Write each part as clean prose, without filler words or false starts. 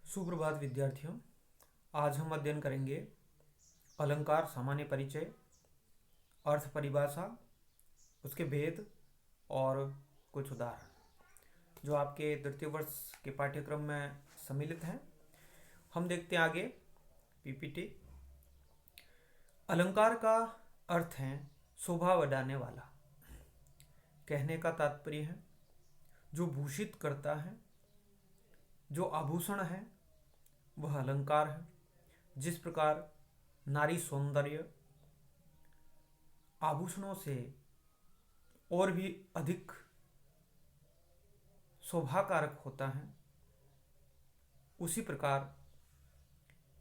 सुप्रभात विद्यार्थियों। आज हम अध्ययन करेंगे अलंकार सामान्य परिचय, अर्थ परिभाषा, उसके भेद और कुछ उदाहरण जो आपके तृतीय वर्ष के पाठ्यक्रम में सम्मिलित हैं। हम देखते हैं आगे पीपीटी। अलंकार का अर्थ है शोभा बढ़ाने वाला। कहने का तात्पर्य है जो भूषित करता है, जो आभूषण है वह अलंकार है। जिस प्रकार नारी सौंदर्य आभूषणों से और भी अधिक शोभाकारक होता है, उसी प्रकार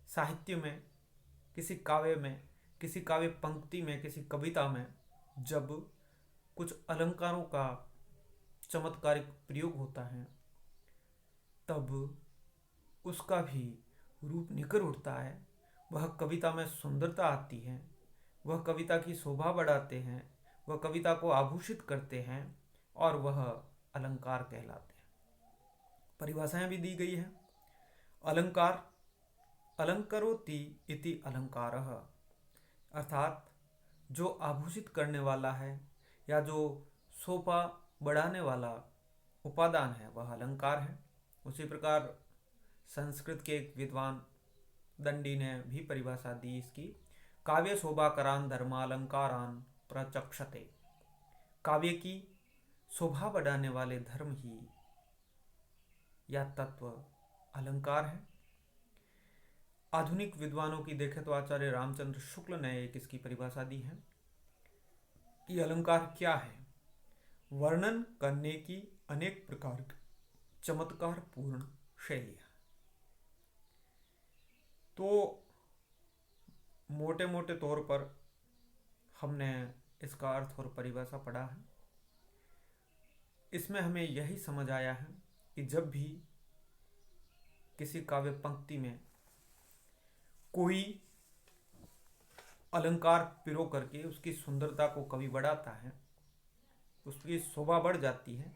साहित्य में, किसी काव्य में, किसी काव्य पंक्ति में, किसी कविता में जब कुछ अलंकारों का चमत्कारिक प्रयोग होता है तब उसका भी रूप निखर उठता है। वह कविता में सुंदरता आती है, वह कविता की शोभा बढ़ाते हैं, वह कविता को आभूषित करते हैं और वह अलंकार कहलाते हैं। परिभाषाएं भी दी गई हैं। अलंकार अलंकरोति इति अलंकारः, अर्थात जो आभूषित करने वाला है या जो शोभा बढ़ाने वाला उपादान है वह अलंकार है। उसी प्रकार संस्कृत के एक विद्वान दंडी ने भी परिभाषा दी इसकी। काव्य शोभाकरान धर्मालंकारान प्रचक्षते। काव्य की शोभा बढ़ाने वाले धर्म ही या तत्व अलंकार है। आधुनिक विद्वानों की देखें तो आचार्य रामचंद्र शुक्ल ने एक इसकी परिभाषा दी है। ये अलंकार क्या है? वर्णन करने की अनेक प्रकार चमत्कार पूर्ण शैलियां। तो मोटे मोटे तौर पर हमने इसका अर्थ और परिभाषा पढ़ा है। इसमें हमें यही समझ आया है कि जब भी किसी काव्य पंक्ति में कोई अलंकार पिरो करके उसकी सुंदरता को कवि बढ़ाता है, उसकी शोभा बढ़ जाती है,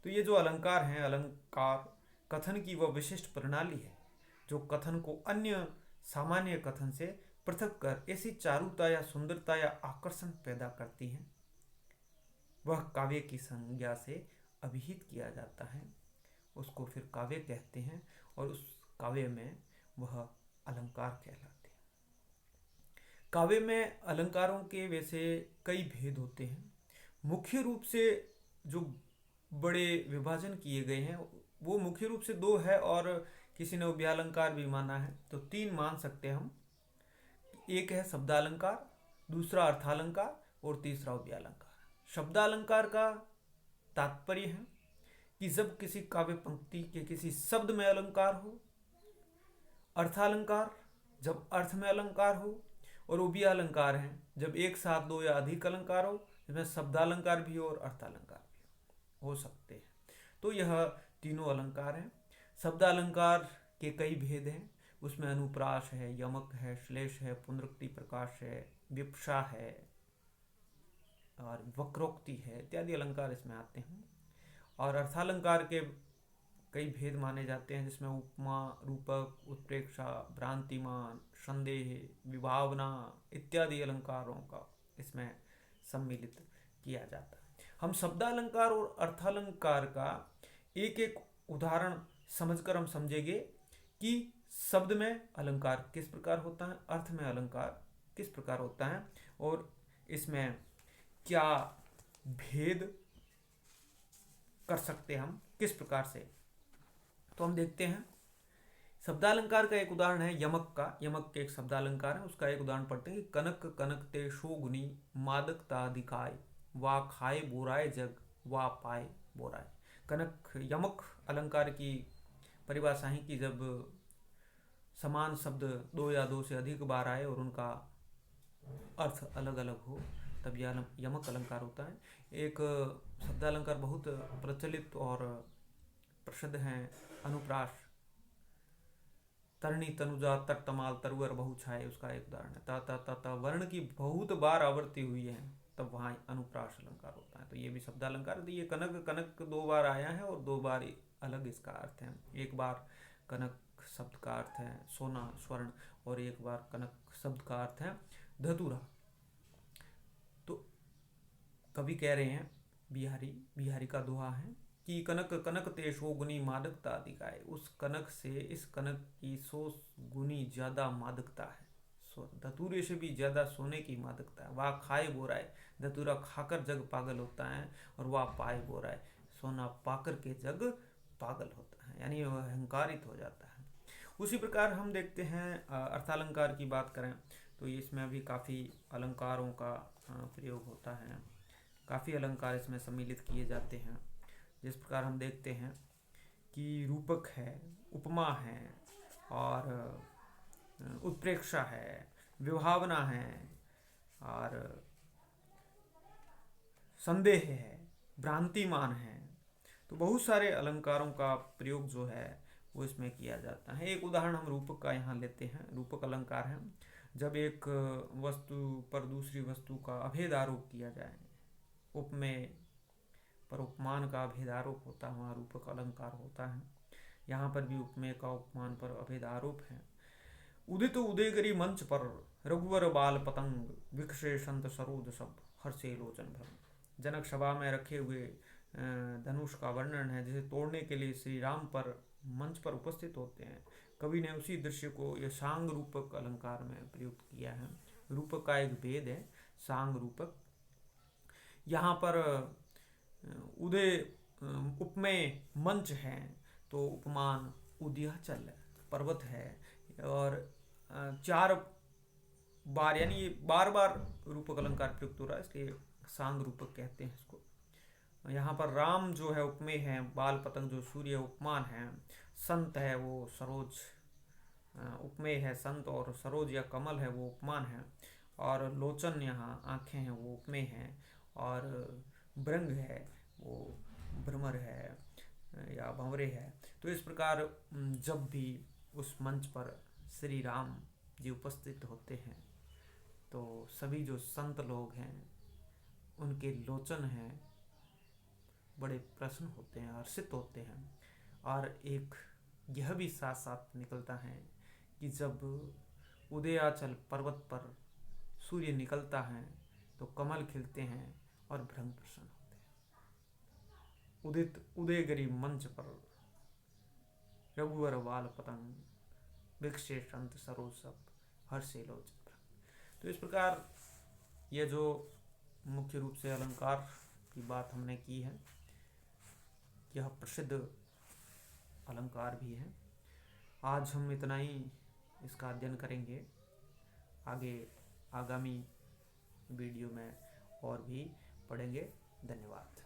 तो ये जो अलंकार हैं, अलंकार कथन की वह विशिष्ट प्रणाली है जो कथन को अन्य सामान्य कथन से पृथक कर ऐसी चारुता या सुंदरता या आकर्षण पैदा करती है। वह काव्य की संज्ञा से अभिहित किया जाता है, उसको फिर काव्य कहते हैं और उस काव्य में वह अलंकार कहलाते हैं। काव्य में अलंकारों के वैसे कई भेद होते हैं। मुख्य रूप से जो बड़े विभाजन किए गए हैं वो मुख्य रूप से दो है, और किसी ने उभयालंकार भी माना है, तो तीन मान सकते हैं हम। एक है शब्दालंकार, दूसरा अर्थालंकार और तीसरा उभयालंकार। शब्दालंकार का तात्पर्य है कि जब किसी काव्य पंक्ति के किसी शब्द में अलंकार हो, अर्थालंकार जब अर्थ में अलंकार हो, और उभयालंकार है जब एक साथ दो या अधिक अलंकार हो, जिसमें शब्दालंकार भी हो और अर्थालंकार भी हो सकते हैं। तो यह तीनों अलंकार हैं। शब्दालंकार के कई भेद हैं। उसमें अनुप्रास है, यमक है, श्लेष है, पुनरुक्ति प्रकाश है, विप्सा है और वक्रोक्ति है, इत्यादि अलंकार इसमें आते हैं। और अर्थालंकार के कई भेद माने जाते हैं, जिसमें उपमा, रूपक, उत्प्रेक्षा, भ्रांतिमान, संदेह, विभावना इत्यादि अलंकारों का इसमें सम्मिलित किया जाता है। हम शब्दालंकार और अर्थालंकार का एक एक उदाहरण समझकर हम समझेंगे कि शब्द में अलंकार किस प्रकार होता है, अर्थ में अलंकार किस प्रकार होता है और इसमें क्या भेद कर सकते हैं हम किस प्रकार से। तो हम देखते हैं शब्दालंकार का एक उदाहरण है यमक का। यमक के एक शब्दालंकार है, उसका एक उदाहरण पढ़ते हैं कि कनक कनकते शोगुनी मादकताधिकाय वा खाए बोराय जग वा पाए बोराय। कनक यमक अलंकार की परिभाषा है कि जब समान शब्द दो या दो से अधिक बार आए और उनका अर्थ अलग अलग हो तब यह यमक अलंकार होता है। एक शब्दालंकार बहुत प्रचलित और प्रसिद्ध है अनुप्रास। तरणी तनुजा तटतमाल तरुअर बहु छाए, उसका एक उदाहरण है। ता ता ता ता वर्ण की बहुत बार आवृत्ति हुई है तब वहाँ अनुप्रास अलंकार होता है। तो ये भी शब्दालंकार। तो ये कनक कनक दो बार आया है और दो बार अलग इसका अर्थ है। एक बार कनक शब्द का अर्थ है सोना स्वर्ण, और एक बार कनक शब्द का अर्थ है धतूरा। तो कवि कह रहे हैं, बिहारी का दोहा है कि कनक कनक ते 100 गुनी मादकता दिखाए। उस कनक से इस कनक की 100 गुनी ज्यादा मादकता है। धतूरे से भी ज्यादा सोने की मादकता है। वह खाए बोराए, धतूरा खाकर जग पागल होता है, और वह पाए बोराए, सोना पाकर के जग पागल होता है, यानी वह अहंकारित हो जाता है। उसी प्रकार हम देखते हैं अर्थालंकार की बात करें तो इसमें भी काफ़ी अलंकारों का प्रयोग होता है, काफ़ी अलंकार इसमें सम्मिलित किए जाते हैं। जिस प्रकार हम देखते हैं कि रूपक है, उपमा है, और उत्प्रेक्षा है, विभावना है, और संदेह है, भ्रांतिमान है। तो बहुत सारे अलंकारों का प्रयोग जो है वो इसमें किया जाता है। एक उदाहरण हम रूपक का यहाँ लेते हैं। रूपक अलंकार है जब एक वस्तु पर दूसरी वस्तु का अभेद आरोप किया जाए, उपमेय पर उपमान का अभेद आरोप होता है, वहाँ रूपक अलंकार होता है। यहाँ पर भी उपमेय का उपमान पर अभेद आरोप है। उदित उदयगिरी मंच पर रघुवर बाल पतंग विकसे संत सरोज सब हर्षे लोचन भर। जनक सभा में रखे हुए धनुष का वर्णन है, जिसे तोड़ने के लिए श्री राम पर मंच पर उपस्थित होते हैं। कवि ने उसी दृश्य को यह सांग रूपक अलंकार में प्रयुक्त किया है। रूपक का एक भेद है सांग रूपक। यहाँ पर उदय उपमेय मंच है, तो उपमान उदयाचल पर्वत है, और 4 बार यानी बार बार रूपक अलंकार प्रयुक्त हो रहा है, इसलिए सांग रूपक कहते हैं इसको। यहाँ पर राम जो है उपमेय है, बाल पतंग जो सूर्य उपमान है, संत है वो सरोज उपमेय है संत, और सरोज या कमल है वो उपमान है, और लोचन यहाँ आंखें हैं वो उपमेय हैं, और भृंग है वो भ्रमर है या भंवरे है। तो इस प्रकार जब भी उस मंच पर श्री राम जी उपस्थित होते हैं तो सभी जो संत लोग हैं उनके लोचन हैं बड़े प्रसन्न होते हैं, हर्षित होते हैं। और एक यह भी साथ साथ निकलता है कि जब उदयाचल पर्वत पर सूर्य निकलता है तो कमल खिलते हैं और भृंग प्रसन्न होते हैं। उदित उदयगिरी मंच पर रघुवर बाल पतंग विकसे संत सरोज सब हर्षे लोचन भृंग। तो इस प्रकार यह जो मुख्य रूप से अलंकार की बात हमने की है, यह प्रसिद्ध अलंकार भी है। आज हम इतना ही इसका अध्ययन करेंगे। आगे आगामी वीडियो में और भी पढ़ेंगे। धन्यवाद।